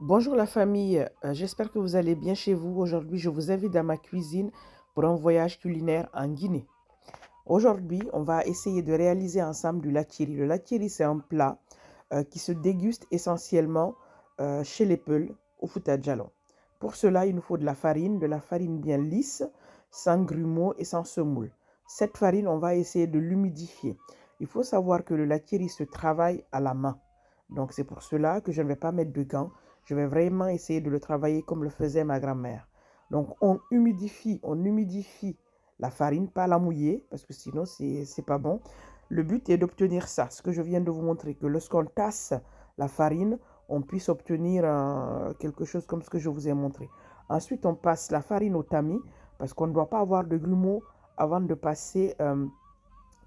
Bonjour la famille, j'espère que vous allez bien chez vous. Aujourd'hui, je vous invite dans ma cuisine pour un voyage culinaire en Guinée. Aujourd'hui, on va essayer de réaliser ensemble du latchiri. Le latchiri, c'est un plat qui se déguste essentiellement chez les Peuls au Fouta Djallon. Pour cela, il nous faut de la farine bien lisse, sans grumeaux et sans semoule. Cette farine, on va essayer de l'humidifier. Il faut savoir que le latchiri se travaille à la main. Donc c'est pour cela que je ne vais pas mettre de gants. Je vais vraiment essayer de le travailler comme le faisait ma grand-mère. Donc on humidifie la farine, pas la mouiller, parce que sinon c'est pas bon. Le but est d'obtenir ça, ce que je viens de vous montrer, que lorsqu'on tasse la farine, on puisse obtenir quelque chose comme ce que je vous ai montré. Ensuite, on passe la farine au tamis, parce qu'on ne doit pas avoir de grumeaux avant de passer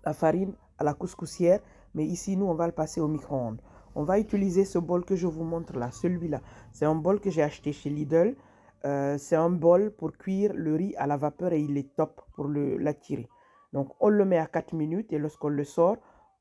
la farine à la couscoussière, mais ici, nous, on va le passer au micro-ondes. On va utiliser ce bol que je vous montre là, celui-là. C'est un bol que j'ai acheté chez Lidl. C'est un bol pour cuire le riz à la vapeur et il est top pour l'attirer. Donc, on le met à 4 minutes et lorsqu'on le sort,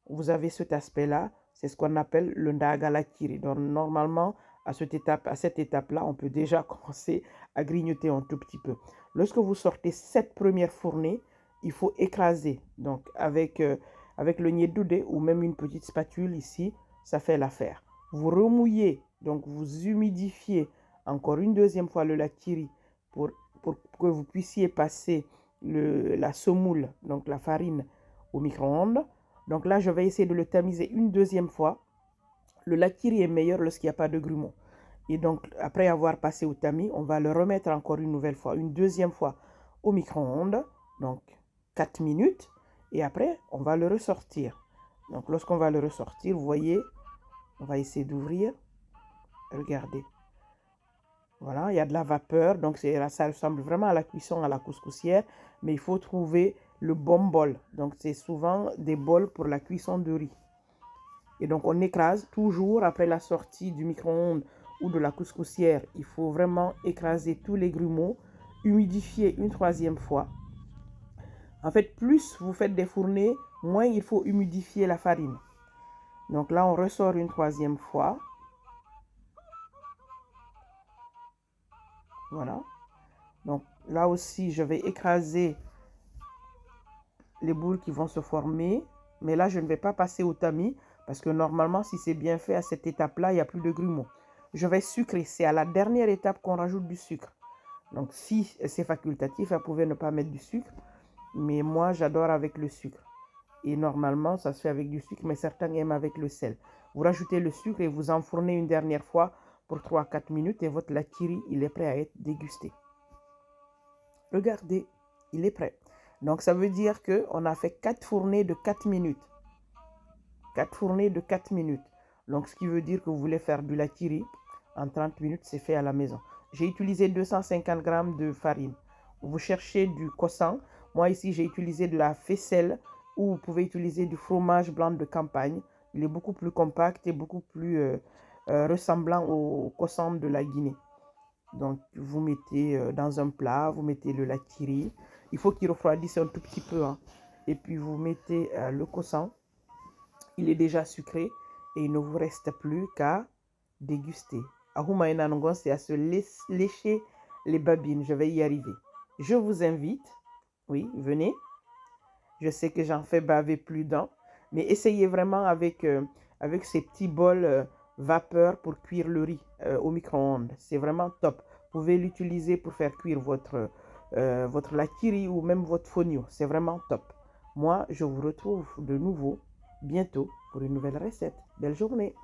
vous avez cet aspect-là. C'est ce qu'on appelle le ndaga latiri. Donc, normalement, à cette étape-là, on peut déjà commencer à grignoter un tout petit peu. Lorsque vous sortez cette première fournée, il faut écraser. Donc, avec le niédoudé ou même une petite spatule ici, ça fait l'affaire. Vous remouillez, donc vous humidifiez encore une deuxième fois le latiri pour que vous puissiez passer la semoule, donc la farine, au micro-ondes. Donc là, je vais essayer de le tamiser une deuxième fois. Le latiri est meilleur lorsqu'il n'y a pas de grumeaux. Et donc, après avoir passé au tamis, on va le remettre encore une nouvelle fois, une deuxième fois au micro-ondes. Donc, 4 minutes. Et après, on va le ressortir. Donc, lorsqu'on va le ressortir, vous voyez, on va essayer d'ouvrir. Regardez. Voilà, il y a de la vapeur. Donc, ça ressemble vraiment à la cuisson à la couscoussière. Mais il faut trouver le bon bol. Donc, c'est souvent des bols pour la cuisson de riz. Et donc, on écrase toujours après la sortie du micro-ondes ou de la couscoussière. Il faut vraiment écraser tous les grumeaux, humidifier une troisième fois. En fait, plus vous faites des fournées, moins il faut humidifier la farine. Donc là, on ressort une troisième fois. Voilà. Donc là aussi, je vais écraser les boules qui vont se former. Mais là, je ne vais pas passer au tamis parce que normalement, si c'est bien fait à cette étape-là, il n'y a plus de grumeaux. Je vais sucrer. C'est à la dernière étape qu'on rajoute du sucre. Donc si c'est facultatif, vous pouvez ne pas mettre du sucre. Mais moi, j'adore avec le sucre. Et normalement, ça se fait avec du sucre, mais certains aiment avec le sel. Vous rajoutez le sucre et vous enfournez une dernière fois pour 3-4 minutes et votre latchiri, il est prêt à être dégusté. Regardez, il est prêt. Donc, ça veut dire qu'on a fait 4 fournées de 4 minutes. 4 fournées de 4 minutes. Donc, ce qui veut dire que vous voulez faire du latchiri, en 30 minutes, c'est fait à la maison. J'ai utilisé 250 g de farine. Vous cherchez du croissant. Moi, ici, j'ai utilisé de la faisselle ou vous pouvez utiliser du fromage blanc de campagne. Il est beaucoup plus compact et beaucoup plus ressemblant au croissant de la Guinée. Donc, vous mettez dans un plat, vous mettez le latchiri. Il faut qu'il refroidisse un tout petit peu. Hein. Et puis, vous mettez le croissant. Il est déjà sucré et il ne vous reste plus qu'à déguster. Ahoumaïna c'est à se lécher les babines. Je vais y arriver. Je vous invite. Oui, venez. Je sais que j'en fais baver plus d'un. Mais essayez vraiment avec ces petits bols vapeur pour cuire le riz au micro-ondes. C'est vraiment top. Vous pouvez l'utiliser pour faire cuire votre latchiri ou même votre fonio. C'est vraiment top. Moi, je vous retrouve de nouveau bientôt pour une nouvelle recette. Belle journée.